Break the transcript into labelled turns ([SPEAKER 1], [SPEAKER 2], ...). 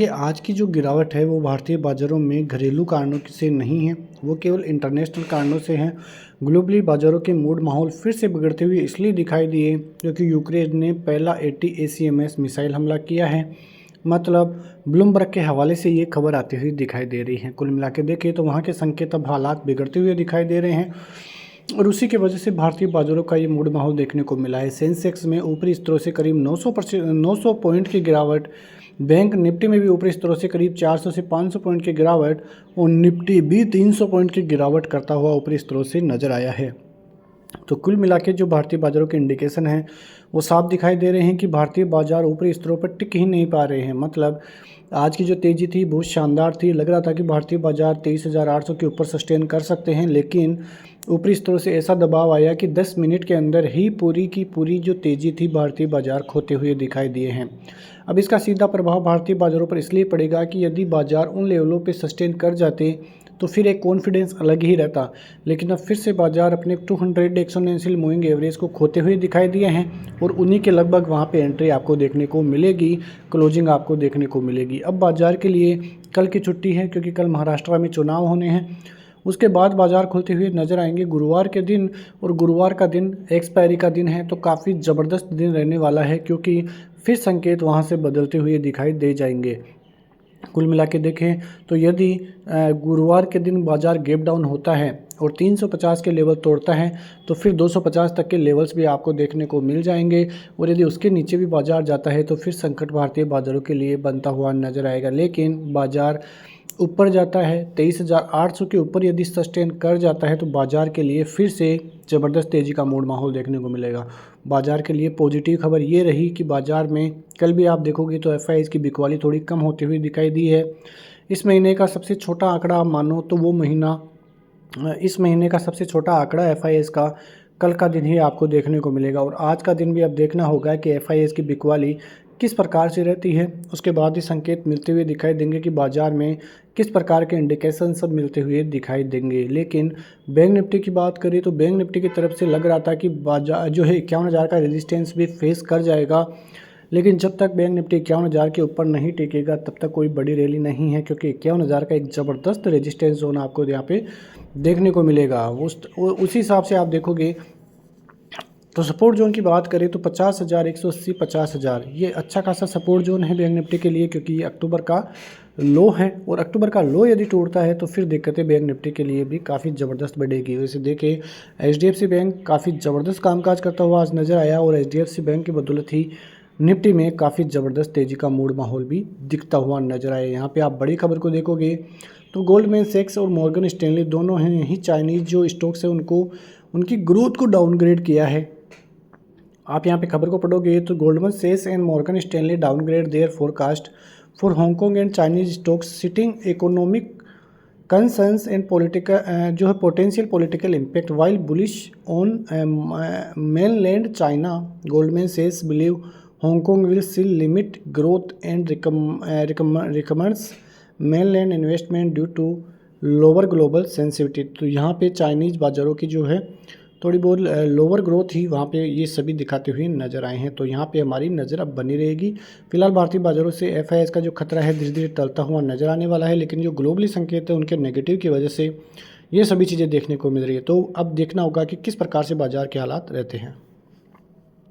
[SPEAKER 1] कि आज की जो गिरावट है वो भारतीय बाज़ारों में घरेलू कारणों से नहीं है, वो केवल इंटरनेशनल कारणों से है। ग्लोबली बाज़ारों के मूड माहौल फिर से बिगड़ते हुए इसलिए दिखाई दिए क्योंकि यूक्रेन ने पहला ATACMS मिसाइल हमला किया है। मतलब ब्लूमबर्ग के हवाले से ये खबर आती हुई दिखाई दे रही है। कुल मिला के देखें तो वहाँ के संकेत अब हालात बिगड़ते हुए दिखाई दे रहे हैं और उसी की वजह से भारतीय बाज़ारों का ये मूड माहौल देखने को मिला है। सेंसेक्स में ऊपरी स्तरों से करीब 900 पॉइंट की गिरावट, बैंक निफ्टी में भी ऊपरी स्तरों से करीब 400 से 500 पॉइंट की गिरावट और निफ्टी भी 300 पॉइंट की गिरावट करता हुआ ऊपरी स्तरों से नजर आया है। तो कुल मिला के जो भारतीय बाज़ारों के इंडिकेशन हैं वो साफ दिखाई दे रहे हैं कि भारतीय बाज़ार ऊपरी स्तरों पर टिक ही नहीं पा रहे हैं। मतलब आज की जो तेज़ी थी बहुत शानदार थी, लग रहा था कि भारतीय बाज़ार 23,800 के ऊपर सस्टेन कर सकते हैं, लेकिन ऊपरी स्तरों से ऐसा दबाव आया कि 10 मिनट के अंदर ही पूरी की पूरी जो तेज़ी थी भारतीय बाज़ार खोते हुए दिखाई दिए हैं। अब इसका सीधा प्रभाव भारतीय बाज़ारों पर इसलिए पड़ेगा कि यदि बाज़ार उन लेवलों पर सस्टेन कर जाते तो फिर एक कॉन्फिडेंस अलग ही रहता, लेकिन अब फिर से बाजार अपने 200 एक्सपोनेंशियल मूविंग एवरेज को खोते हुए दिखाई दिए हैं और उन्हीं के लगभग वहाँ पे एंट्री आपको देखने को मिलेगी, क्लोजिंग आपको देखने को मिलेगी। अब बाजार के लिए कल की छुट्टी है क्योंकि कल महाराष्ट्र में चुनाव होने हैं। उसके बाद बाजार खुलते हुए नजर आएंगे गुरुवार के दिन, और गुरुवार का दिन एक्सपायरी का दिन है तो काफ़ी ज़बरदस्त दिन रहने वाला है क्योंकि फिर संकेत वहाँ से बदलते हुए दिखाई दे जाएंगे। कुल मिला के देखें तो यदि गुरुवार के दिन बाज़ार गैप डाउन होता है और 350 के लेवल तोड़ता है तो फिर 250 तक के लेवल्स भी आपको देखने को मिल जाएंगे, और यदि उसके नीचे भी बाज़ार जाता है तो फिर संकट भारतीय बाज़ारों के लिए बनता हुआ नजर आएगा। लेकिन बाज़ार ऊपर जाता है 23,800 के ऊपर यदि सस्टेन कर जाता है तो बाज़ार के लिए फिर से ज़बरदस्त तेज़ी का मूड माहौल देखने को मिलेगा। बाज़ार के लिए पॉजिटिव खबर ये रही कि बाज़ार में कल भी आप देखोगे तो FIs की बिकवाली थोड़ी कम होती हुई दिखाई दी है। इस महीने का सबसे छोटा आंकड़ा आप मानो तो वो महीना इस महीने का सबसे छोटा आंकड़ा FIs का कल का दिन ही आपको देखने को मिलेगा, और आज का दिन भी अब देखना होगा कि FIs की बिकवाली किस प्रकार से रहती है। उसके बाद ही संकेत मिलते हुए दिखाई देंगे कि बाज़ार में किस प्रकार के इंडिकेशन सब मिलते हुए दिखाई देंगे। लेकिन बैंक निफ्टी की बात करें तो बैंक निफ्टी की तरफ से लग रहा था कि बाजार जो है 51,000 का रेजिस्टेंस भी फेस कर जाएगा, लेकिन जब तक बैंक निफ्टी 51,000 के ऊपर नहीं टिकेगा तब तक कोई बड़ी रैली नहीं है, क्योंकि 51,000 का एक ज़बरदस्त रेजिस्टेंस जोन आपको यहाँ पे देखने को मिलेगा। उसी हिसाब से आप देखोगे तो सपोर्ट जोन की बात करें तो 50,000, 180, 50,000 ये अच्छा खासा सपोर्ट जोन है बैंक निफ्टी के लिए, क्योंकि ये अक्टूबर का लो है और अक्टूबर का लो यदि टूटता है तो फिर दिक्कतें बैंक निफ्टी के लिए भी काफ़ी ज़बरदस्त बढ़ेगी। वैसे देखें HDFC बैंक काफ़ी ज़बरदस्त कामकाज करता हुआ आज नज़र आया और HDFC बैंक की बदौलत ही निफ्टी में काफ़ी ज़बरदस्त तेज़ी का मूड माहौल भी दिखता हुआ नजर आया। यहाँ पे आप बड़ी खबर को देखोगे तो गोल्डमैन सैक्स और मॉर्गन स्टैनली दोनों हैं ही चाइनीज़ जो स्टॉक्स है उनको उनकी ग्रोथ को डाउनग्रेड किया है। आप यहाँ पे खबर को पढ़ोगे तो गोल्डमैन सैक्स and Morgan Stanley downgrade their forecast for Hong Kong and Chinese stocks citing economic concerns and political जो है potential political impact while bullish on mainland China. Goldman सैक्स believe Hong Kong will still limit growth and recommends mainland investment due to lower global sensitivity। तो यहाँ पे Chinese बाज़ारों की जो है थोड़ी बहुत लोअर ग्रोथ ही वहाँ पे ये सभी दिखाते हुए नज़र आए हैं, तो यहाँ पे हमारी नज़र अब बनी रहेगी। फिलहाल भारतीय बाज़ारों से FIs का जो खतरा है धीरे धीरे टलता हुआ नज़र आने वाला है, लेकिन जो ग्लोबली संकेत है उनके नेगेटिव की वजह से ये सभी चीज़ें देखने को मिल रही है। तो अब देखना होगा कि किस प्रकार से बाज़ार के हालात रहते हैं।